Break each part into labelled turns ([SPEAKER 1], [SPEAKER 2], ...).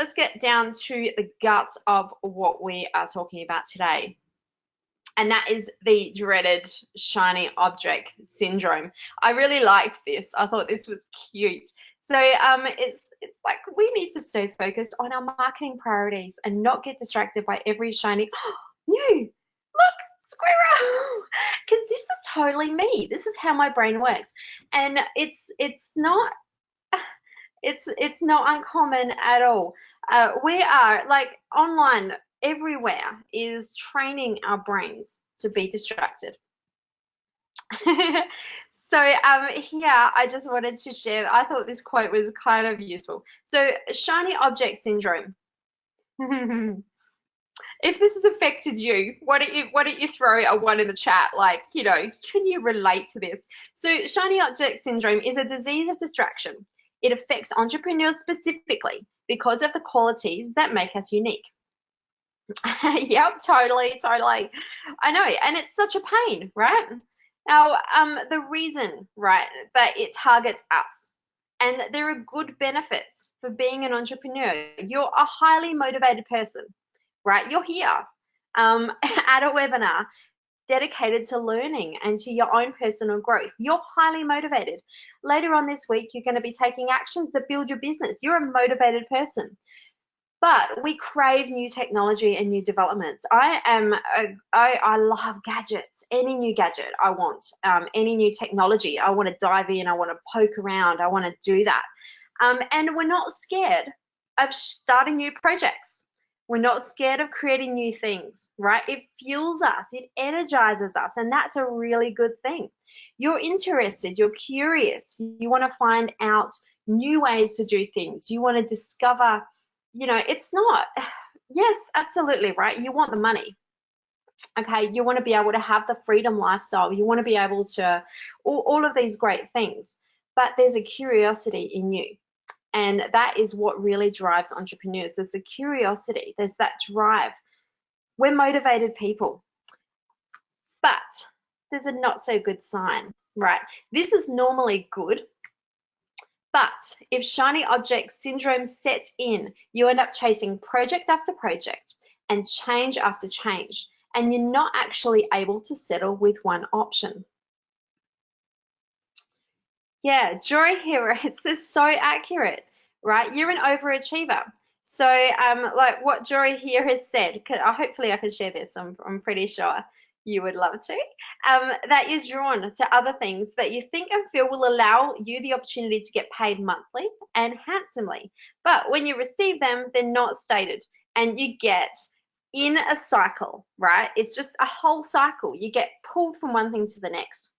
[SPEAKER 1] let's get down to the guts of what we are talking about today. And that is the dreaded shiny object syndrome. I really liked this. I thought this was cute. So it's like we need to stay focused on our marketing priorities and not get distracted by every shiny new look squirrel, because this is totally me. This is how my brain works, and it's not uncommon at all. We are like online everywhere is training our brains to be distracted. So here I just wanted to share, I thought this quote was kind of useful. So shiny object syndrome. If this has affected you, why don't you throw a one in the chat, like, can you relate to this? So shiny object syndrome is a disease of distraction. It affects entrepreneurs specifically because of the qualities that make us unique. Yep, totally. I know, and it's such a pain, right? Now, the reason, right, that it targets us, and there are good benefits for being an entrepreneur. You're a highly motivated person, right? You're here at a webinar dedicated to learning and to your own personal growth. You're highly motivated. Later on this week, you're going to be taking actions that build your business. You're a motivated person. But we crave new technology and new developments. I love gadgets. Any new gadget I want, any new technology. I want to dive in. I want to poke around. I want to do that. And we're not scared of starting new projects. We're not scared of creating new things, right? It fuels us, it energizes us, and that's a really good thing. You're interested, you're curious, you want to find out new ways to do things. You want to discover, it's not, yes, absolutely, right? You want the money. Okay, you want to be able to have the freedom lifestyle. You want to be able to, all of these great things, but there's a curiosity in you. And that is what really drives entrepreneurs. There's a curiosity, there's that drive. We're motivated people. But there's a not so good sign, right? This is normally good, but if shiny object syndrome sets in, you end up chasing project after project and change after change, and you're not actually able to settle with one option. Yeah, Joy here, this is so accurate, right? You're an overachiever. So like what Jory here has said, hopefully I can share this, I'm pretty sure you would love to, that you're drawn to other things that you think and feel will allow you the opportunity to get paid monthly and handsomely. But when you receive them, they're not stated, and you get in a cycle, right? It's just a whole cycle. You get pulled from one thing to the next.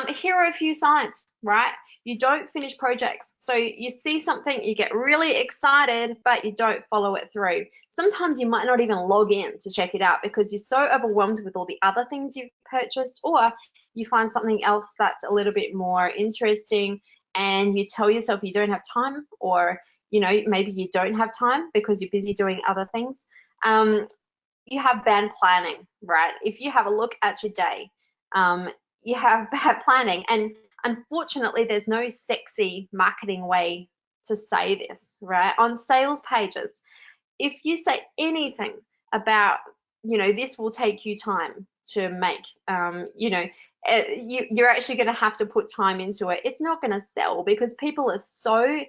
[SPEAKER 1] Here are a few signs, right? You don't finish projects. So you see something, you get really excited, but you don't follow it through. Sometimes you might not even log in to check it out because you're so overwhelmed with all the other things you've purchased, or you find something else that's a little bit more interesting and you tell yourself you don't have time, or maybe you don't have time because you're busy doing other things. You have bad planning, right? If you have a look at your day, you have bad planning, and unfortunately there's no sexy marketing way to say this, right? On sales pages, if you say anything about, this will take you time to make, you're actually going to have to put time into it, it's not going to sell, because people are so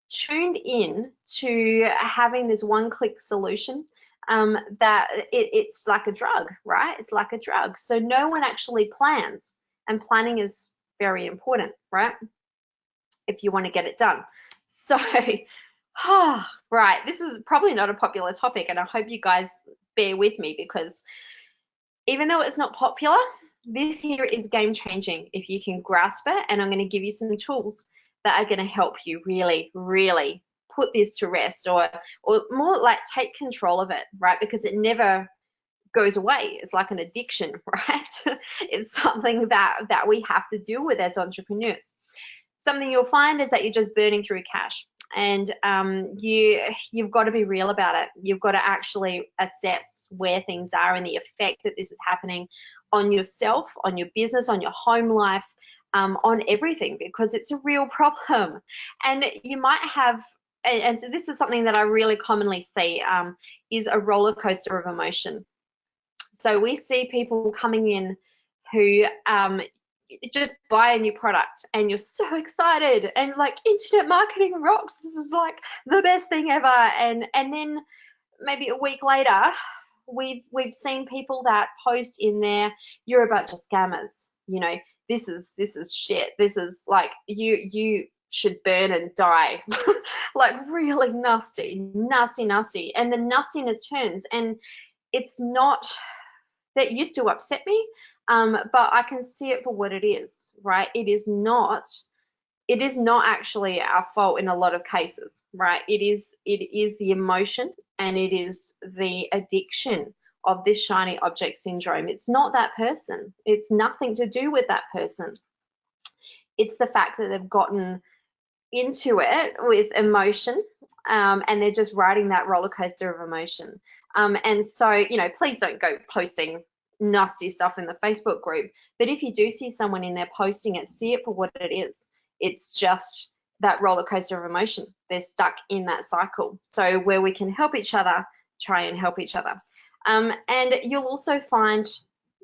[SPEAKER 1] tuned in to having this one-click solution that it's like a drug, right? It's like a drug. So no one actually plans, and planning is very important, right? If you want to get it done. So, right, this is probably not a popular topic, and I hope you guys bear with me, because even though it's not popular, this here is game changing if you can grasp it, and I'm going to give you some tools that are going to help you really, really put this to rest, or more like take control of it, right? Because it never goes away. It's like an addiction, right? It's something that we have to deal with as entrepreneurs. Something you'll find is that you're just burning through cash, and you've got to be real about it. You've got to actually assess where things are and the effect that this is happening on yourself, on your business, on your home life, on everything, because it's a real problem. And you might have and so this is something that I really commonly see, is a roller coaster of emotion. So we see people coming in who just buy a new product and you're so excited and like internet marketing rocks. This is like the best thing ever. And then maybe a week later, we've seen people that post in there, you're a bunch of scammers. You know, this is shit. This is like you should burn and die. Like really nasty. And the nastiness turns, and it's not, that used to upset me, but I can see it for what it is, right? It is not actually our fault in a lot of cases, right? It is the emotion, and it is the addiction of this shiny object syndrome. It's not that person. It's nothing to do with that person. It's the fact that they've gotten into it with emotion, and they're just riding that roller coaster of emotion. And so, you know, please don't go posting nasty stuff in the Facebook group. But if you do see someone in there posting it, see it for what it is. It's just that roller coaster of emotion. They're stuck in that cycle. So where we can help each other, try and help each other. And you'll also find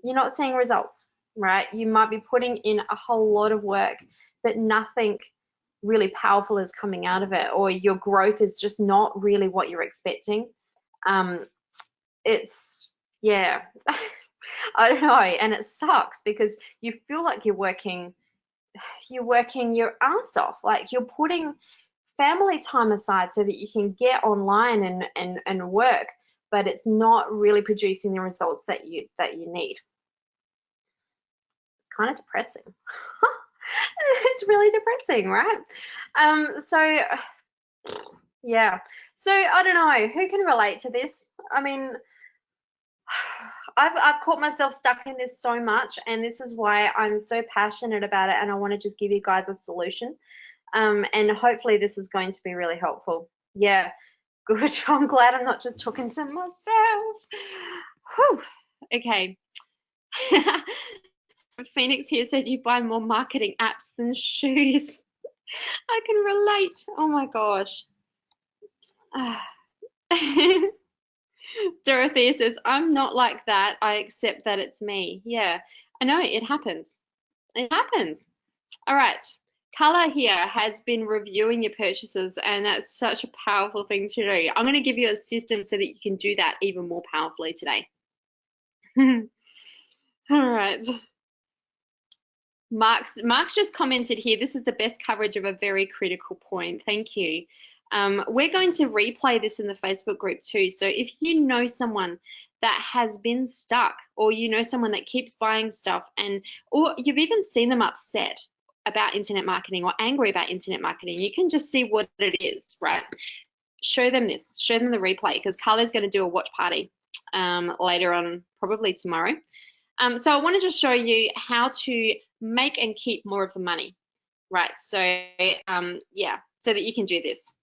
[SPEAKER 1] you're not seeing results, right? You might be putting in a whole lot of work, but nothing really powerful is coming out of it, or your growth is just not really what you're expecting. It's, yeah, I don't know, and it sucks because you feel like you're working your ass off, like you're putting family time aside so that you can get online and work, but it's not really producing the results that you need. It's kind of depressing. It's really depressing, right? So yeah, so I don't know who can relate to this. I mean, I've caught myself stuck in this so much, and this is why I'm so passionate about it, and I want to just give you guys a solution, and hopefully this is going to be really helpful. Yeah, good. I'm glad I'm not just talking to myself. Whew. Okay. Phoenix here said you buy more marketing apps than shoes. I can relate. Oh my gosh. Dorothea says, I'm not like that. I accept that it's me. Yeah, I know, it happens. It happens. All right. Carla here has been reviewing your purchases, and that's such a powerful thing to do. I'm going to give you a system so that you can do that even more powerfully today. All right. Mark's just commented here, this is the best coverage of a very critical point. Thank you. We're going to replay this in the Facebook group too. So if you know someone that has been stuck, or you know someone that keeps buying stuff, or you've even seen them upset about internet marketing or angry about internet marketing, you can just see what it is, right? Show them this, show them the replay, because Carla's going to do a watch party later on, probably tomorrow. So I want to just show you how to make and keep more of the money, right? So yeah, so that you can do this.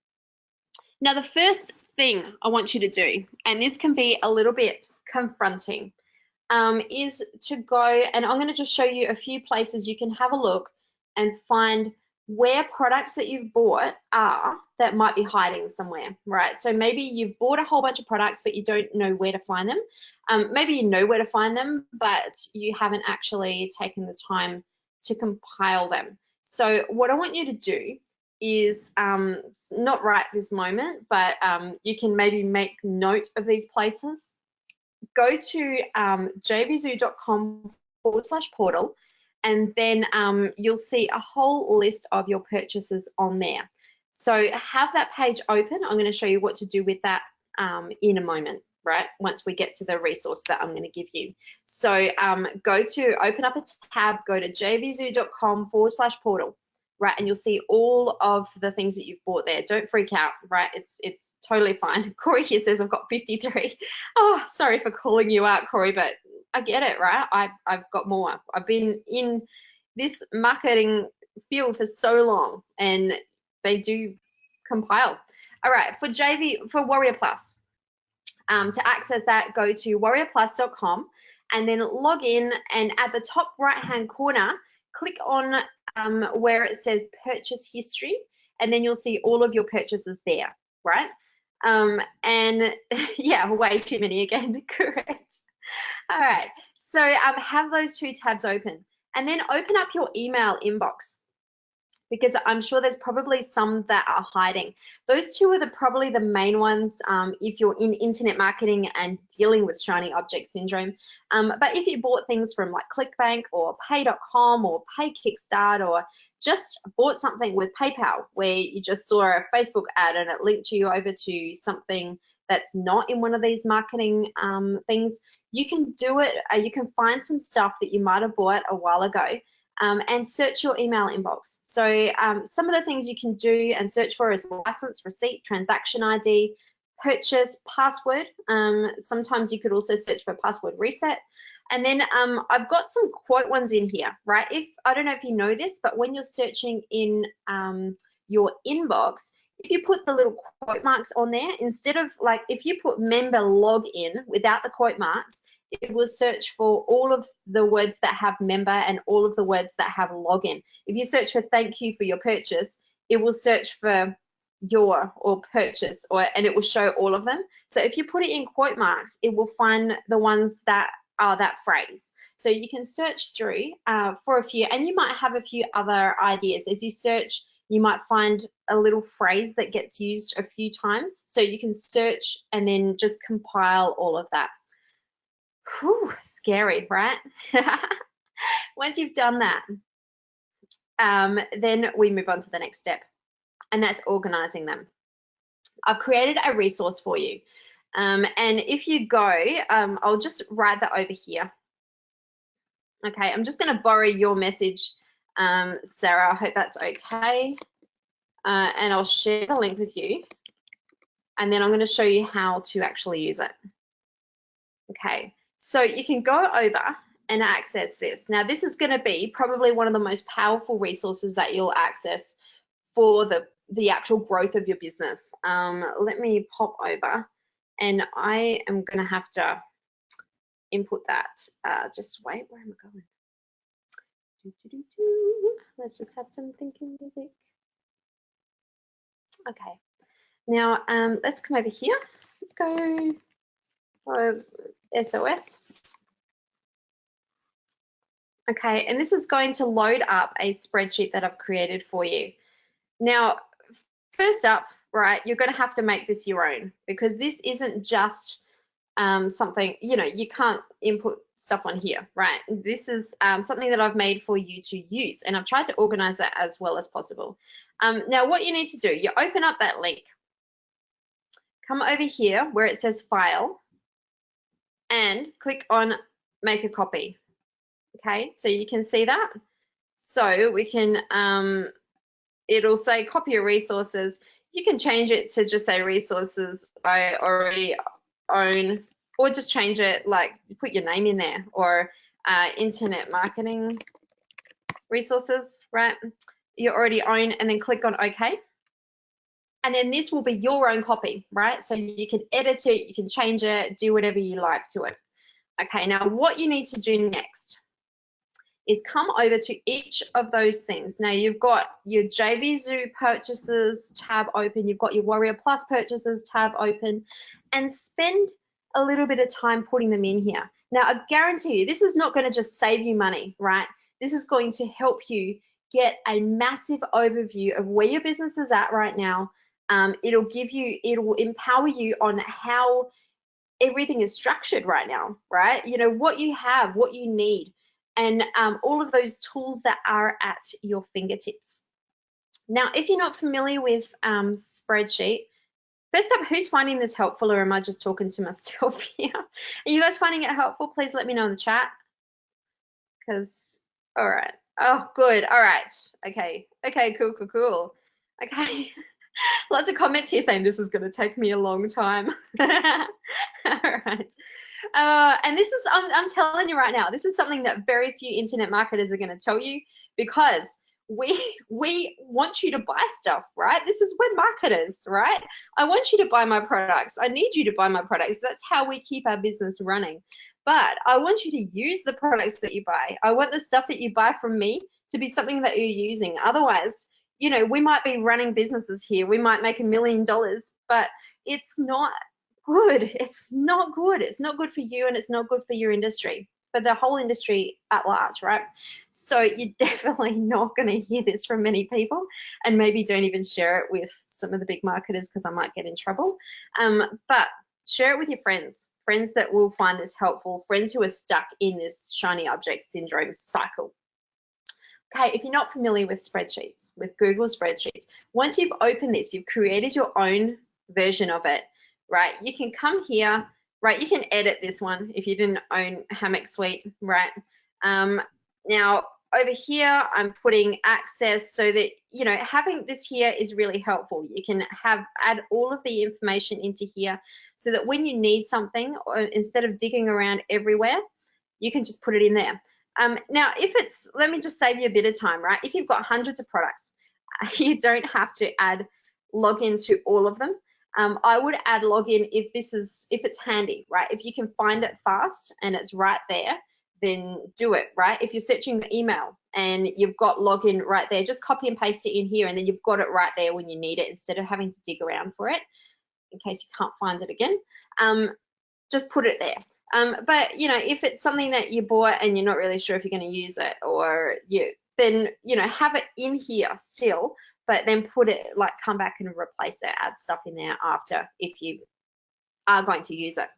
[SPEAKER 1] Now, the first thing I want you to do, and this can be a little bit confronting, is to go, and I'm going to just show you a few places you can have a look and find where products that you've bought are that might be hiding somewhere, right? So maybe you've bought a whole bunch of products, but you don't know where to find them. Maybe you know where to find them, but you haven't actually taken the time to compile them. So what I want you to do is, not right this moment, but you can maybe make note of these places. Go to jvzoo.com/portal, and then you'll see a whole list of your purchases on there. So have that page open. I'm going to show you what to do with that in a moment, right? Once we get to the resource that I'm going to give you. So open up a tab, go to jvzoo.com/portal, right? And you'll see all of the things that you've bought there. Don't freak out, right? It's totally fine. Corey here says I've got 53. Oh, sorry for calling you out, Corey, but I get it, right? I've got more. I've been in this marketing field for so long, and they do compile. All right, for Warrior Plus, to access that, go to warriorplus.com and then log in, and at the top right-hand corner, click on where it says purchase history, and then you'll see all of your purchases there, right? And yeah, way too many again, correct. All right, so have those two tabs open, and then open up your email inbox, because I'm sure there's probably some that are hiding. Those two are probably the main ones if you're in internet marketing and dealing with shiny object syndrome. But if you bought things from like ClickBank or Pay.com or Pay Kickstart, or just bought something with PayPal where you just saw a Facebook ad and it linked you over to something that's not in one of these marketing things, you can do it. You can find some stuff that you might have bought a while ago, and search your email inbox. So some of the things you can do and search for is license, receipt, transaction ID, purchase, password. Sometimes you could also search for password reset. And then I've got some quote ones in here, right? I don't know if you know this, but when you're searching in your inbox, if you put the little quote marks on there, instead of like, if you put member login without the quote marks, it will search for all of the words that have member and all of the words that have login. If you search for thank you for your purchase, it will search for your or purchase, and it will show all of them. So if you put it in quote marks, it will find the ones that are that phrase. So you can search through for a few, and you might have a few other ideas. As you search, you might find a little phrase that gets used a few times. So you can search and then just compile all of that. Whew, scary, right? Once you've done that, then we move on to the next step, and that's organizing them. I've created a resource for you. And if you go, I'll just write that over here. Okay, I'm just going to borrow your message, Sarah. I hope that's okay. And I'll share the link with you. And then I'm going to show you how to actually use it. Okay, so you can go over and access this. Now, this is going to be probably one of the most powerful resources that you'll access for the actual growth of your business. Let me pop over, and I am going to have to input that. Just wait, where am I going? Let's just have some thinking music. Okay, now let's come over here. Let's go SOS. Okay, and this is going to load up a spreadsheet that I've created for you. Now, first up, right, you're going to have to make this your own, because this isn't just something, you can't input stuff on here, right? This is something that I've made for you to use, and I've tried to organize it as well as possible. Now, what you need to do, you open up that link, come over here where it says File, and click on Make a Copy. Okay, so you can see that. So we can, it'll say copy your resources. You can change it to just say resources I already own, or just change it, like put your name in there, or internet marketing resources, right? You already own, and then click on OK. And then this will be your own copy, right? So you can edit it, you can change it, do whatever you like to it. Okay, now what you need to do next is come over to each of those things. Now you've got your JV Zoo purchases tab open, you've got your Warrior Plus purchases tab open, and spend a little bit of time putting them in here. Now I guarantee you, this is not going to just save you money, right? This is going to help you get a massive overview of where your business is at right now. It will empower you on how everything is structured right now, right? What you have, what you need, and all of those tools that are at your fingertips. Now, if you're not familiar with spreadsheet, first up, who's finding this helpful, or am I just talking to myself here? Are you guys finding it helpful? Please let me know in the chat. Because, all right. Oh, good. All right. Okay. Okay, cool. Okay. Lots of comments here saying this is going to take me a long time. All right. And this is, I'm telling you right now, this is something that very few internet marketers are going to tell you, because we want you to buy stuff, right? This is we're marketers, right? I want you to buy my products. I need you to buy my products. That's how we keep our business running. But I want you to use the products that you buy. I want the stuff that you buy from me to be something that you're using. Otherwise, you know, we might be running businesses here. We might make $1 million, but it's not good. It's not good. It's not good for you, and it's not good for your industry, for the whole industry at large, right? So you're definitely not going to hear this from many people, and maybe don't even share it with some of the big marketers because I might get in trouble. But share it with your friends that will find this helpful, friends who are stuck in this shiny object syndrome cycle. Okay, if you're not familiar with spreadsheets, with Google spreadsheets, once you've opened this, you've created your own version of it, right? You can come here, right? You can edit this one if you didn't own Hammock Suite, right? Now, over here, I'm putting access so that, you know, having this here is really helpful. You can add all of the information into here so that when you need something, or instead of digging around everywhere, you can just put it in there. Now, if it's, let me just save you a bit of time, right? If you've got hundreds of products, you don't have to add login to all of them. I would add login if it's handy, right? If you can find it fast and it's right there, then do it, right? If you're searching your email and you've got login right there, just copy and paste it in here, and then you've got it right there when you need it instead of having to dig around for it in case you can't find it again. Just put it there. But, you know, if it's something that you bought and you're not really sure if you're going to use it, or then, you know, have it in here still, but then put it, like, come back and replace it, add stuff in there after if you are going to use it.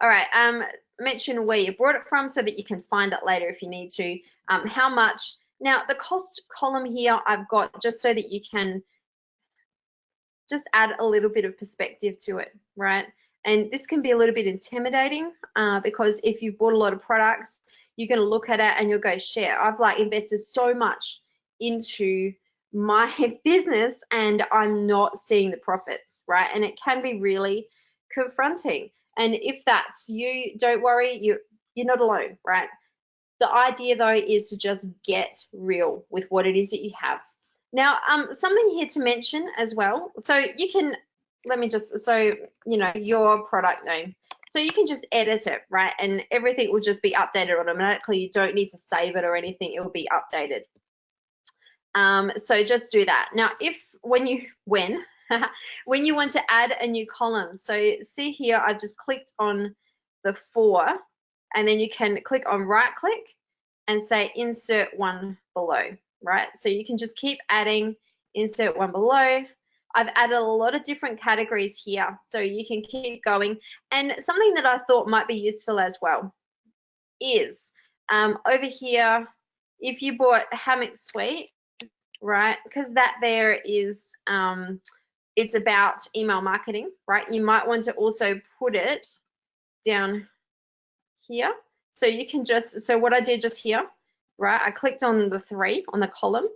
[SPEAKER 1] All right, mention where you brought it from so that you can find it later if you need to. How much? Now, the cost column here I've got just so that you can just add a little bit of perspective to it, right? And this can be a little bit intimidating because if you've bought a lot of products, you're going to look at it and you'll go, shit, I've like invested so much into my business and I'm not seeing the profits, right? And it can be really confronting. And if that's you, don't worry, you're not alone, right? The idea though is to just get real with what it is that you have. Now, something here to mention as well. So you can, you know, your product name. So you can just edit it, right? And everything will just be updated automatically. You don't need to save it or anything. It will be updated. So just do that. Now, when you want to add a new column, so see here, I've just clicked on the 4, and then you can click on right click and say insert one below, right? So you can just keep adding, insert one below. I've added a lot of different categories here, so you can keep going. And something that I thought might be useful as well is over here, if you bought Hammock Suite, right, because that there is, it's about email marketing, right? You might want to also put it down here. So you can just, so what I did just here, right, I clicked on the 3 on the column,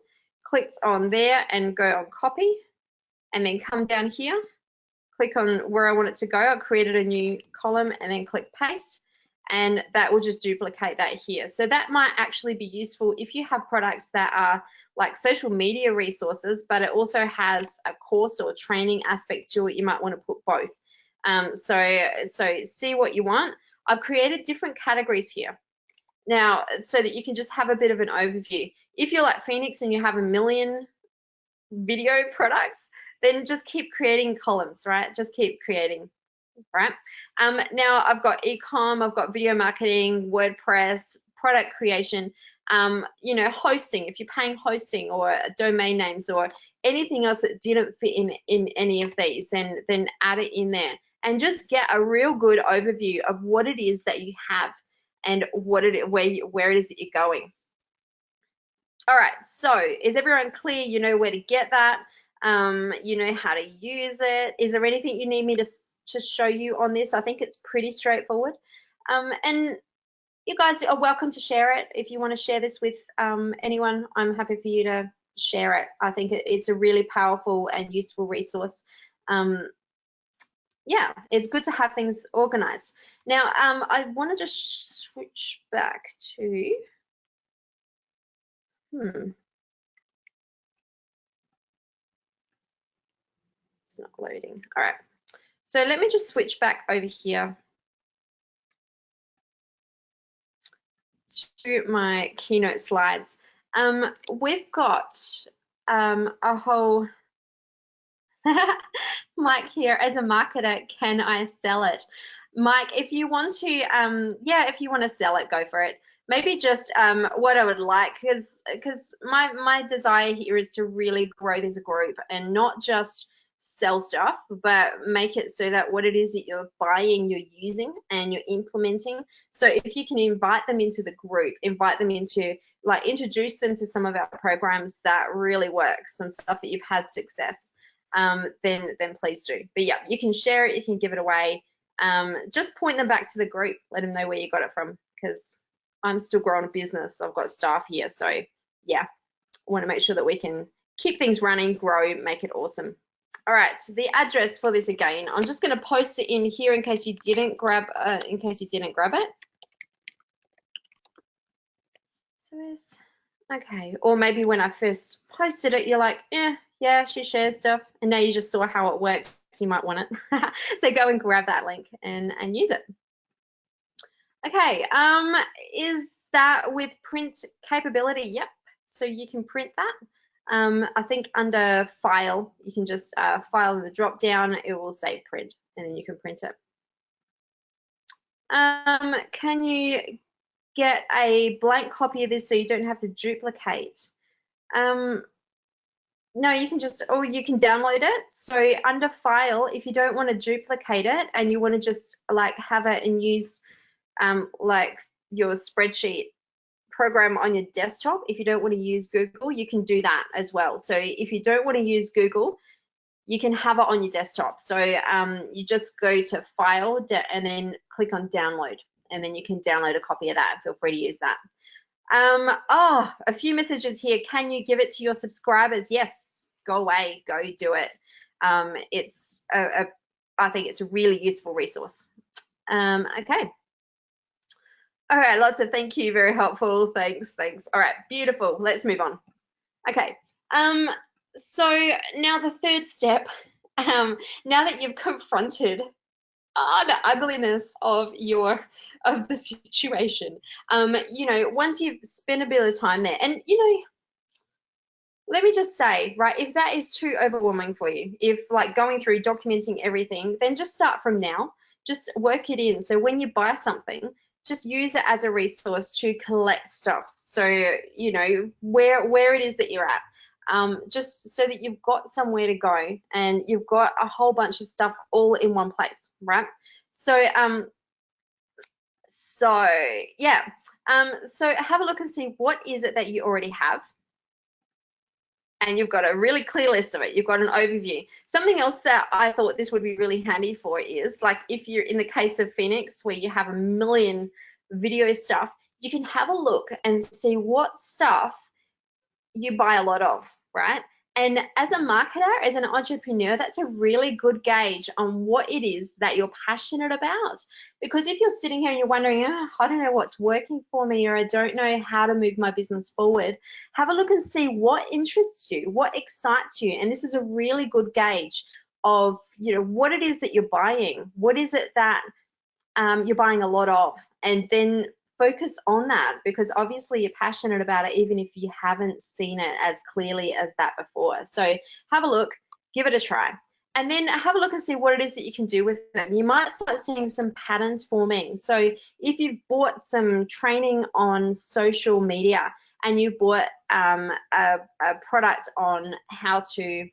[SPEAKER 1] clicked on there and go on copy, and then come down here, click on where I want it to go. I created a new column and then click paste, and that will just duplicate that here. So that might actually be useful if you have products that are like social media resources, but it also has a course or training aspect to it. You might want to put both. So see what you want. I've created different categories here now so that you can just have a bit of an overview. If you're like Phoenix and you have 1 million video products, then just keep creating columns, right? Just keep creating, right? Now I've got e-com, I've got video marketing, WordPress, product creation, you know, hosting. If you're paying hosting or domain names or anything else that didn't fit in any of these, then add it in there and just get a real good overview of what it is that you have and where it is that you're going. All right, so is everyone clear? You know where to get that. You know how to use it. Is there anything you need me to show you on this? I think it's pretty straightforward. And you guys are welcome to share it. If you want to share this with anyone, I'm happy for you to share it. I think it's a really powerful and useful resource. Yeah, it's good to have things organized. Now, I want to just switch back to, it's not loading. All right, so let me just switch back over here to my keynote slides. We've got a whole Mike here, as a marketer, can I sell it? Mike, if you want to, yeah, if you want to sell it, go for it. Maybe just what I would like, because my desire here is to really grow this group and not just sell stuff, but make it so that what it is that you're buying, you're using and you're implementing. So if you can invite them into the group, invite them into, like, introduce them to some of our programs that really work, some stuff that you've had success, then please do. But yeah, you can share it, you can give it away. Just point them back to the group, let them know where you got it from, because I'm still growing a business. I've got staff here, so yeah, I want to make sure that we can keep things running, grow, make it awesome. All right, so the address for this, again, I'm just going to post it in here in case you didn't grab it. So it's okay. Or maybe when I first posted it, you're like, yeah, she shares stuff, and now you just saw how it works. So you might want it. So go and grab that link and use it. Okay, is that with print capability? Yep. So you can print that. I think under file, you can just file in the drop down, it will say print, and then you can print it. Can you get a blank copy of this so you don't have to duplicate? No, you can just, or you can download it. So under file, if you don't want to duplicate it and you want to just like have it and use like your spreadsheet program on your desktop, if you don't want to use Google, you can do that as well. So if you don't want to use Google, you can have it on your desktop. So you just go to file and then click on download, and then you can download a copy of that. Feel free to use that. Oh, a few messages here. Can you give it to your subscribers? Yes, go away, go do it. It's I think it's a really useful resource. Okay. All right, lots of thank you, very helpful. Thanks. All right, beautiful. Let's move on. Okay. So now the third step, now that you've confronted the ugliness of the situation, you know, once you've spent a bit of time there, and you know, let me just say, right, if that is too overwhelming for you, if like going through documenting everything, then just start from now. Just work it in. So when you buy something, just use it as a resource to collect stuff. So you know where it is that you're at. Just so that you've got somewhere to go and you've got a whole bunch of stuff all in one place, right? So yeah, so have a look and see what is it that you already have, and you've got a really clear list of it. You've got an overview. Something else that I thought this would be really handy for is, like, if you're in the case of Phoenix where you have a million video stuff, you can have a look and see what stuff you buy a lot of, right? And as a marketer, as an entrepreneur, that's a really good gauge on what it is that you're passionate about. Because if you're sitting here and you're wondering, I don't know what's working for me, or I don't know how to move my business forward, have a look and see what interests you, what excites you. And this is a really good gauge of, you know, what it is that you're buying. What is it that you're buying a lot of? And then focus on that, because obviously you're passionate about it, even if you haven't seen it as clearly as that before. So have a look, give it a try, and then have a look and see what it is that you can do with them. You might start seeing some patterns forming. So if you've bought some training on social media and you've bought a product on how to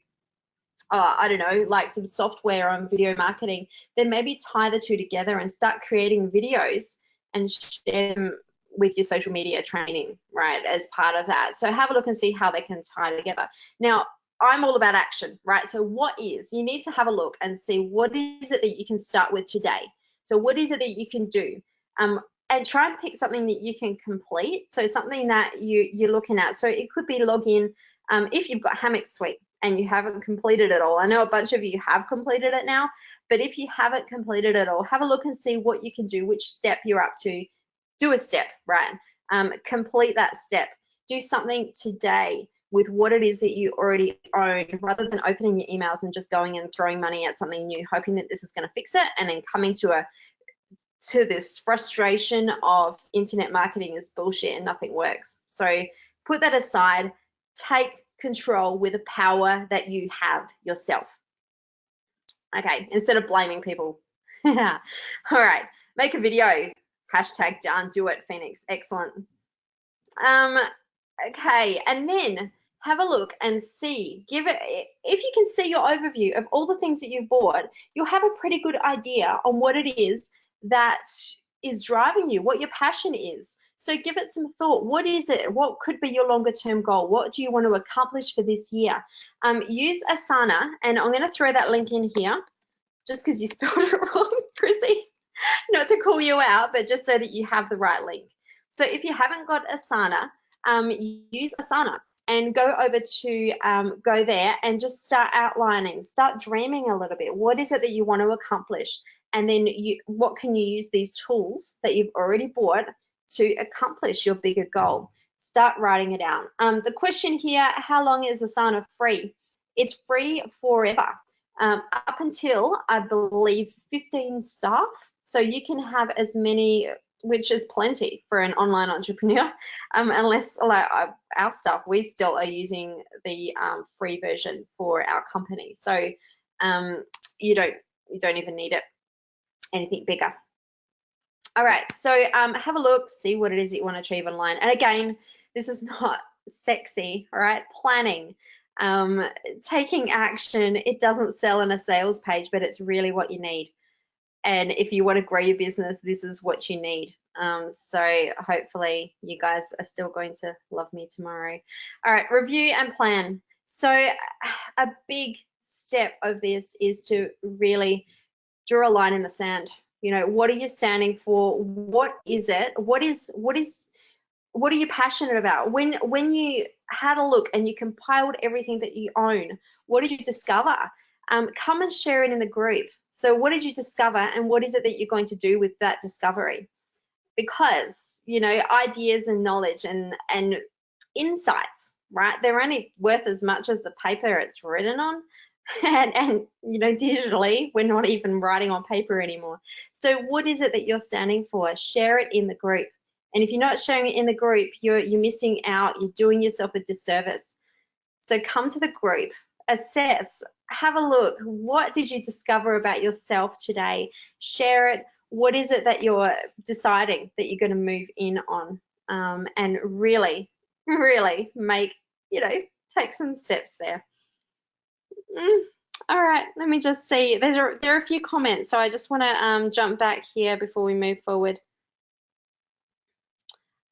[SPEAKER 1] I don't know, like some software on video marketing, then maybe tie the two together and start creating videos and share them with your social media training, right, as part of that. So have a look and see how they can tie together. Now, I'm all about action, right? So you need to have a look and see what is it that you can start with today. So what is it that you can do? And try and pick something that you can complete. So something that you're looking at. So it could be login, if you've got Hammock Suite and you haven't completed it all. I know a bunch of you have completed it now, but if you haven't completed it all, have a look and see what you can do, which step you're up to. Do a step, right? Complete that step. Do something today with what it is that you already own, rather than opening your emails and just going and throwing money at something new, hoping that this is going to fix it, and then coming to this frustration of internet marketing is bullshit and nothing works. So put that aside, take control with the power that you have yourself. Okay, instead of blaming people. All right, make a video. Hashtag done. Do it, Phoenix. Excellent. Okay, and then have a look and see. Give it, if you can see your overview of all the things that you've bought, you'll have a pretty good idea on what it is that is driving you, what your passion is. So give it some thought. What is it? What could be your longer term goal? What do you want to accomplish for this year? Use Asana, and I'm going to throw that link in here just because you spelled it wrong, Chrissy. Not to call you out, but just so that you have the right link. So if you haven't got Asana, use Asana and go over to go there and just start outlining, start dreaming a little bit. What is it that you want to accomplish? And then what can you use these tools that you've already bought to accomplish your bigger goal? Start writing it down. The question here, how long is Asana free? It's free forever, up until, I believe, 15 staff. So you can have as many, which is plenty for an online entrepreneur, unless like our staff, we still are using the free version for our company. So you don't even need it anything bigger. All right, so have a look, see what it is that you want to achieve online. And again, this is not sexy, all right? Planning, taking action. It doesn't sell in a sales page, but it's really what you need. And if you want to grow your business, this is what you need. So hopefully you guys are still going to love me tomorrow. All right, review and plan. So a big step of this is to really draw a line in the sand. You know, what are you standing for? What is it? What are you passionate about? When you had a look and you compiled everything that you own, what did you discover? Come and share it in the group. So what did you discover, and what is it that you're going to do with that discovery? Because, you know, ideas and knowledge and insights, right? They're only worth as much as the paper it's written on. And you know, digitally, we're not even writing on paper anymore. So what is it that you're standing for? Share it in the group. And if you're not sharing it in the group, you're missing out. You're doing yourself a disservice. So come to the group, assess, have a look. What did you discover about yourself today? Share it. What is it that you're deciding that you're going to move in on? And really, really make, you know, take some steps there. All right, let me just see. There are a few comments, so I just want to jump back here before we move forward.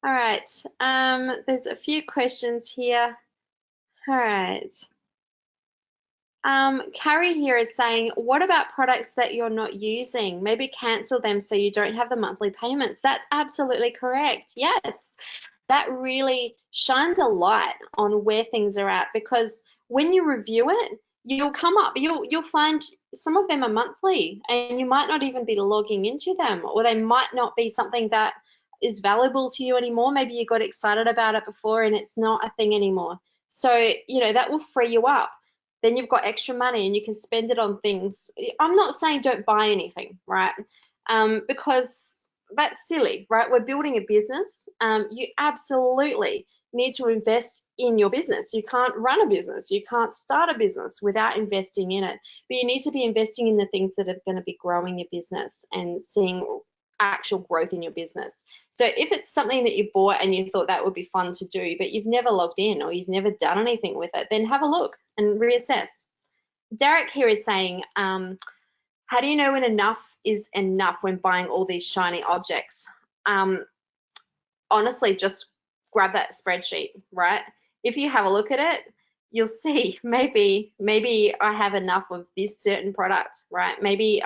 [SPEAKER 1] All right, there's a few questions here. All right. Carrie here is saying, what about products that you're not using? Maybe cancel them so you don't have the monthly payments. That's absolutely correct. Yes, that really shines a light on where things are at, because when you review it, you'll come up, you'll find some of them are monthly and you might not even be logging into them, or they might not be something that is valuable to you anymore. Maybe you got excited about it before and it's not a thing anymore. So, you know, that will free you up. Then you've got extra money and you can spend it on things. I'm not saying don't buy anything, right? Because that's silly, right? We're building a business. You absolutely need to invest in your business. You can't run a business. You can't start a business without investing in it. But you need to be investing in the things that are going to be growing your business and seeing actual growth in your business. So if it's something that you bought and you thought that would be fun to do, but you've never logged in or you've never done anything with it, then have a look and reassess. Derek here is saying, how do you know when enough is enough when buying all these shiny objects? Honestly, just grab that spreadsheet, right? If you have a look at it, you'll see maybe I have enough of this certain product, right? Maybe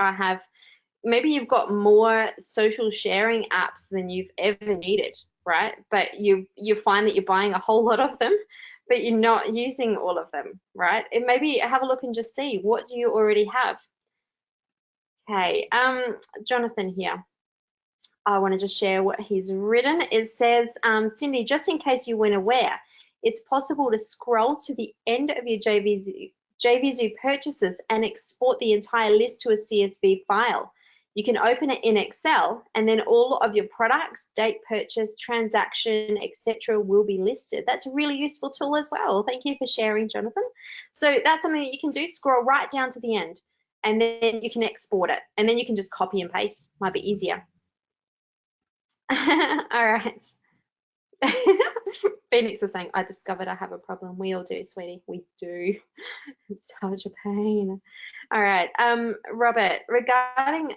[SPEAKER 1] you've got more social sharing apps than you've ever needed, right? But you find that you're buying a whole lot of them, but you're not using all of them, right? And maybe have a look and just see, what do you already have? Okay, Jonathan here. I want to just share what he's written. It says, Cindy, just in case you weren't aware, it's possible to scroll to the end of your JVZoo purchases and export the entire list to a CSV file. You can open it in Excel, and then all of your products, date purchase, transaction, etc. will be listed. That's a really useful tool as well. Thank you for sharing, Jonathan. So that's something that you can do. Scroll right down to the end, and then you can export it, and then you can just copy and paste. Might be easier. All right. Phoenix is saying, I discovered I have a problem. We all do, sweetie. We do. It's such a pain. All right. Robert, regarding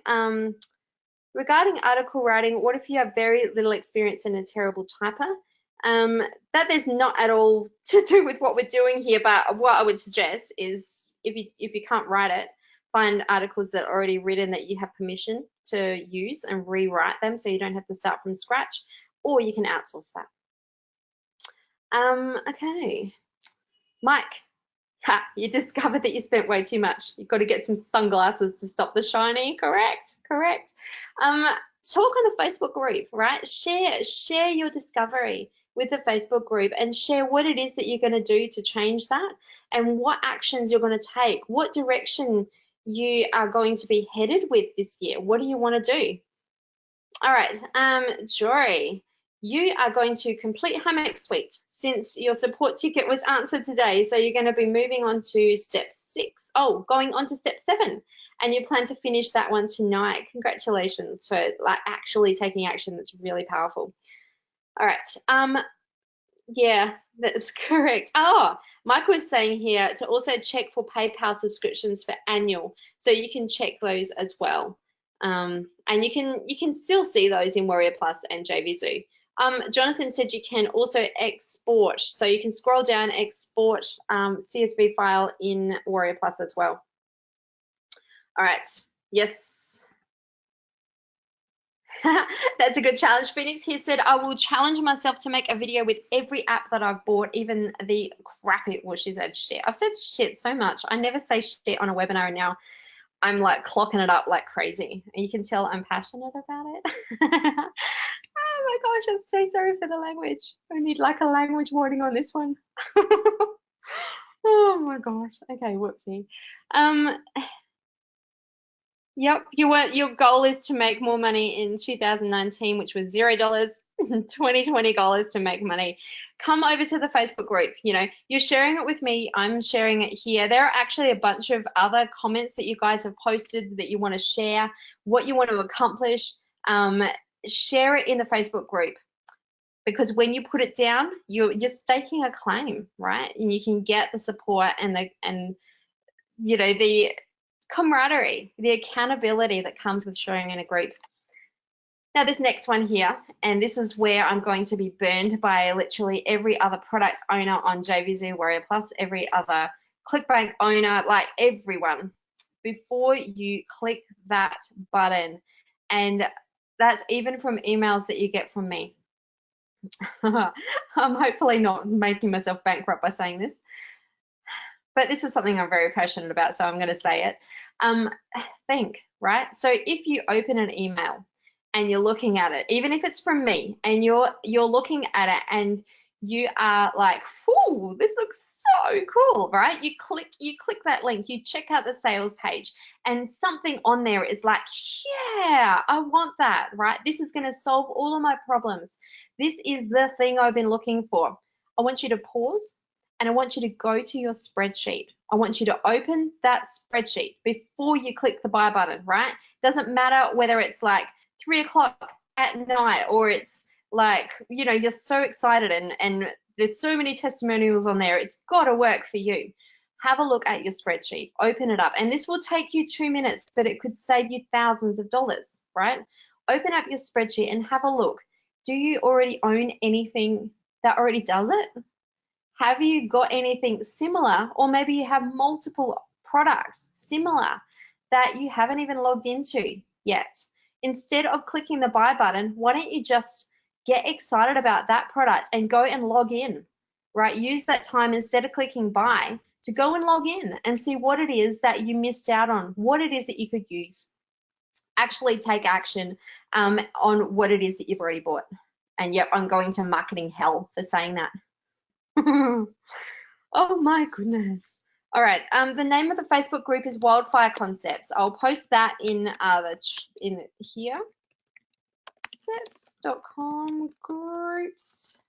[SPEAKER 1] article writing, what if you have very little experience and a terrible typer? That is not at all to do with what we're doing here, but what I would suggest is if you can't write it, find articles that are already written that you have permission to use and rewrite them so you don't have to start from scratch, or you can outsource that. Okay. Mike, you discovered that you spent way too much. You've got to get some sunglasses to stop the shiny. Correct. Talk on the Facebook group, right? Share your discovery with the Facebook group and share what it is that you're going to do to change that and what actions you're going to take, what direction you are going to be headed with this year. What do you want to do? All right, Jory, you are going to complete Hamek Suite since your support ticket was answered today. So you're going to be moving on to step 6. Oh, going on to step 7. And you plan to finish that one tonight. Congratulations for actually taking action. That's really powerful. All right. Yeah, that's correct. Oh, Michael is saying here to also check for PayPal subscriptions for annual. So you can check those as well. And you can still see those in Warrior Plus and JVZoo. Jonathan said you can also export. So you can scroll down, export CSV file in Warrior Plus as well. All right, yes. That's a good challenge. Phoenix here said, I will challenge myself to make a video with every app that I've bought, even the crappy, well, she said shit. I've said shit so much. I never say shit on a webinar, and now I'm like clocking it up like crazy. And you can tell I'm passionate about it. Oh my gosh, I'm so sorry for the language. I need like a language warning on this one. Oh my gosh. Okay, whoopsie. Yep, your goal is to make more money in 2019, which was $0. 2020 goal is to make money. Come over to the Facebook group. You know, you're sharing it with me. I'm sharing it here. There are actually a bunch of other comments that you guys have posted that you want to share, what you want to accomplish. Share it in the Facebook group, because when you put it down, you're staking a claim, right? And you can get the support and you know, the camaraderie, the accountability that comes with sharing in a group. Now this next one here, and this is where I'm going to be burned by literally every other product owner on JVZoo Warrior Plus, every other ClickBank owner, like everyone. Before you click that button, and that's even from emails that you get from me. I'm hopefully not making myself bankrupt by saying this, but this is something I'm very passionate about, so I'm going to say it. Think, right? So if you open an email and you're looking at it, even if it's from me, and you're looking at it and you are like, whoo, this looks so cool, right? You click that link, you check out the sales page, and something on there is like, yeah, I want that, right? This is going to solve all of my problems. This is the thing I've been looking for. I want you to pause, and I want you to go to your spreadsheet. I want you to open that spreadsheet before you click the buy button, right? Doesn't matter whether it's like 3 o'clock at night or it's like, you know, you're so excited and there's so many testimonials on there. It's got to work for you. Have a look at your spreadsheet, open it up, and this will take you 2 minutes, but it could save you thousands of dollars, right? Open up your spreadsheet and have a look. Do you already own anything that already does it? Have you got anything similar, or maybe you have multiple products similar that you haven't even logged into yet? Instead of clicking the buy button, why don't you just get excited about that product and go and log in, right? Use that time instead of clicking buy to go and log in and see what it is that you missed out on, what it is that you could use. Actually take action on what it is that you've already bought. And yep, I'm going to marketing hell for saying that. Oh my goodness. All right. The name of the Facebook group is Wildfire Concepts. I'll post that in in here. Concepts.com groups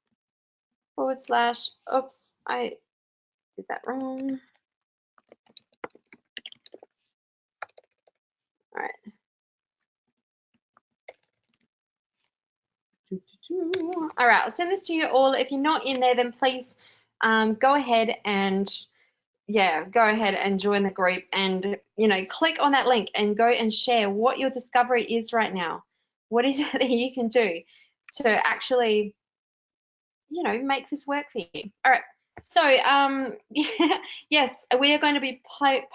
[SPEAKER 1] / oops, I did that wrong. All right. All right, I'll send this to you all. If you're not in there, then please go ahead and join the group, and click on that link and go and share what your discovery is right now. What is it that you can do to actually make this work for you? All right, so yes, we are going to be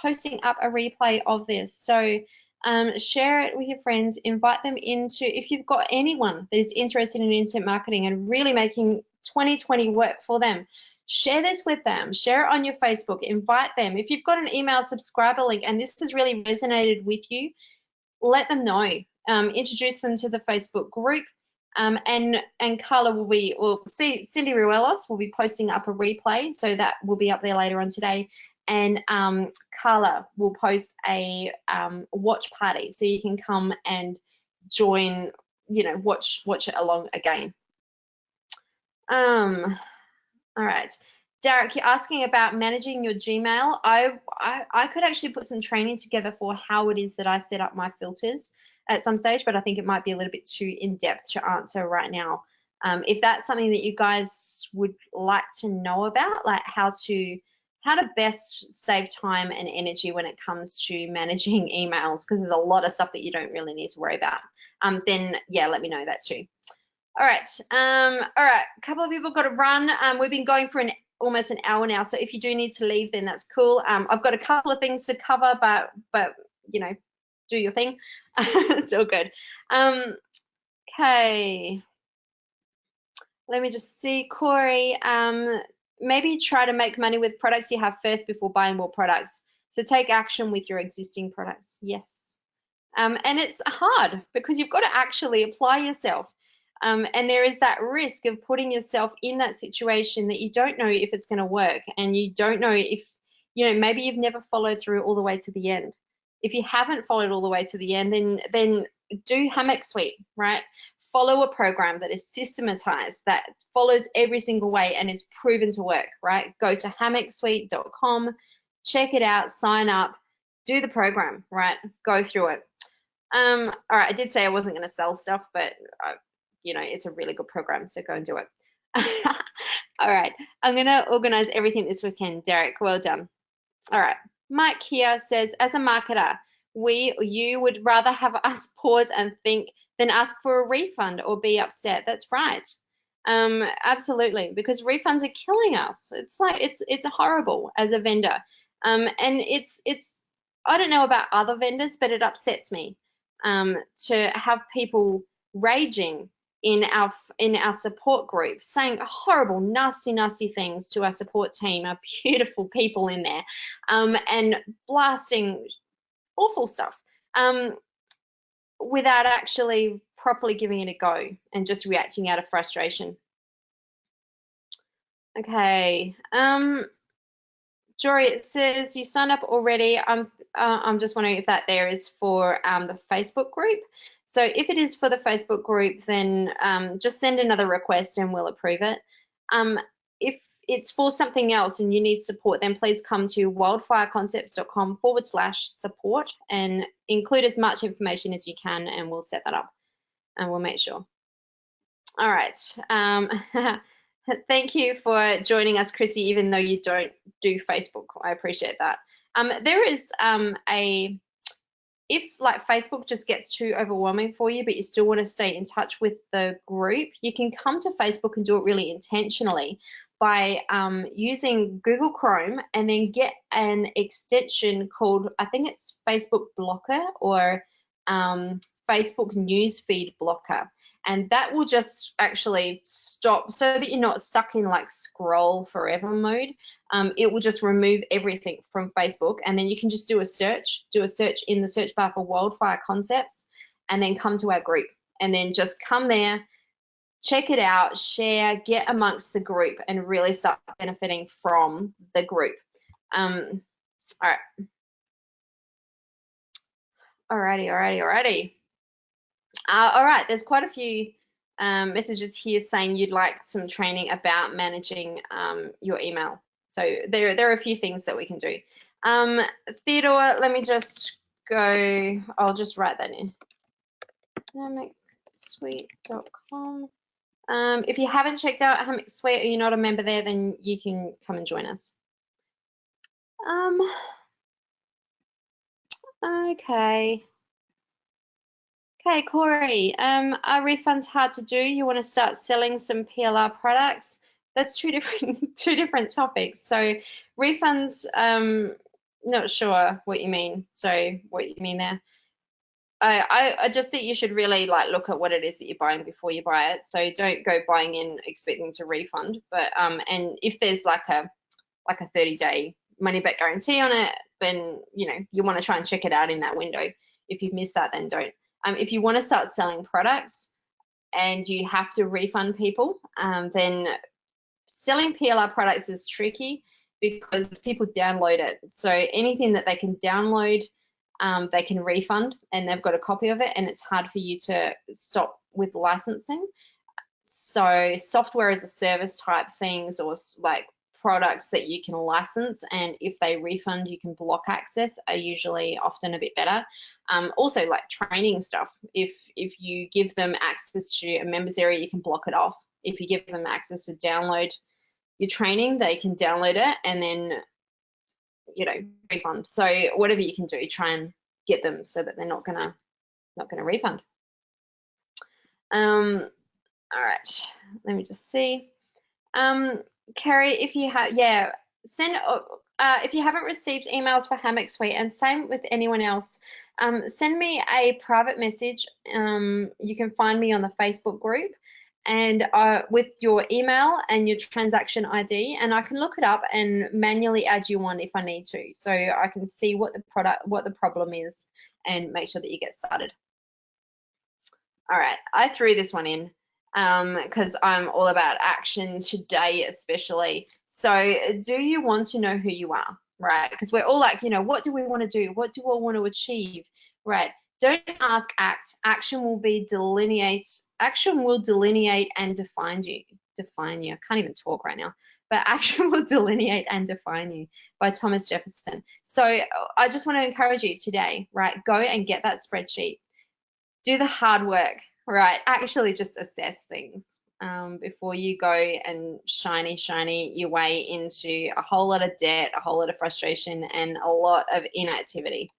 [SPEAKER 1] posting up a replay of this, so share it with your friends, invite them into, if you've got anyone that is interested in internet marketing and really making 2020 work for them, share this with them, share it on your Facebook, invite them. If you've got an email subscriber link and this has really resonated with you, let them know, introduce them to the Facebook group, and Carla Cindy Ruelos will be posting up a replay, so that will be up there later on today. And Carla will post a watch party, so you can come and join, watch it along again. All right, Derek, you're asking about managing your Gmail. I could actually put some training together for how it is that I set up my filters at some stage, but I think it might be a little bit too in-depth to answer right now. If that's something that you guys would like to know about, like how to best save time and energy when it comes to managing emails, because there's a lot of stuff that you don't really need to worry about, then yeah, let me know that too. All right, a couple of people got to run. We've been going for almost an hour now, so if you do need to leave, then that's cool. I've got a couple of things to cover, but do your thing. It's all good. Okay, let me just see, Corey. Maybe try to make money with products you have first before buying more products. So take action with your existing products. Yes. And it's hard because you've got to actually apply yourself. And there is that risk of putting yourself in that situation that you don't know if it's going to work, and you don't know if, maybe you've never followed through all the way to the end. If you haven't followed all the way to the end, then do Hammock Suite, right? Follow a program that is systematized, that follows every single way and is proven to work, right? Go to hammocksuite.com, check it out, sign up, do the program, right? Go through it. All right, I did say I wasn't going to sell stuff, but it's a really good program, so go and do it. All right, I'm going to organize everything this weekend. Derek, well done. All right, Mike here says, as a marketer, you would rather have us pause and think than ask for a refund or be upset. That's right. Absolutely, because refunds are killing us. It's like it's horrible as a vendor. And it's I don't know about other vendors, but it upsets me to have people raging in our support group, saying horrible, nasty things to our support team, our beautiful people in there, and blasting awful stuff, without actually properly giving it a go and just reacting out of frustration. Okay, Jory, it says you signed up already. I'm just wondering if that there is for the Facebook group. So if it is for the Facebook group, then just send another request and we'll approve it. If it's for something else and you need support, then please come to wildfireconcepts.com/support and include as much information as you can, and we'll set that up and we'll make sure. All right. Thank you for joining us, Chrissy, even though you don't do Facebook. I appreciate that. There is if like Facebook just gets too overwhelming for you, but you still want to stay in touch with the group, you can come to Facebook and do it really intentionally by using Google Chrome and then get an extension called, I think it's Facebook Blocker or Facebook Newsfeed Blocker. And that will just actually stop so that you're not stuck in like scroll forever mode. It will just remove everything from Facebook, and then you can just do a search in the search bar for Wildfire Concepts, and then come to our group, and then just come there, check it out, share, get amongst the group, and really start benefiting from the group. All right. Alrighty. All right, there's quite a few messages here saying you'd like some training about managing your email. So there are a few things that we can do. Theodore, let me just go, I'll just write that in. HammockSuite.com. If you haven't checked out Hammock Suite or you're not a member there, then you can come and join us. Okay. Okay, Corey, are refunds hard to do? You want to start selling some PLR products? That's two different topics. So refunds, not sure what you mean. So what you mean there? I just think you should really like look at what it is that you're buying before you buy it. So don't go buying in expecting to refund. But and if there's like a 30-day money back guarantee on it, then you want to try and check it out in that window. If you've missed that, then don't. If you want to start selling products and you have to refund people, then selling PLR products is tricky because people download it. So anything that they can download, they can refund, and they've got a copy of it, and it's hard for you to stop with licensing. So software as a service type things, or like products that you can license, and if they refund you can block access, are usually often a bit better. Also like training stuff, if you give them access to a members area, you can block it off. If you give them access to download your training, they can download it and then refund. So whatever you can do, try and get them so that they're not gonna refund. All right, let me just see. Carrie, if you have, send. If you haven't received emails for Hammock Suite, and same with anyone else, send me a private message. You can find me on the Facebook group, and with your email and your transaction ID, and I can look it up and manually add you on if I need to, so I can see what the problem is, and make sure that you get started. All right, I threw this one in because I'm all about action today, especially. So do you want to know who you are, right? Because we're all like, what do we want to do? What do I want to achieve, right? Don't ask act. Action will delineate and define you. I can't even talk right now. But action will delineate and define you, by Thomas Jefferson. So I just want to encourage you today, right? Go and get that spreadsheet. Do the hard work, right? Actually just assess things before you go and shiny your way into a whole lot of debt, a whole lot of frustration, and a lot of inactivity.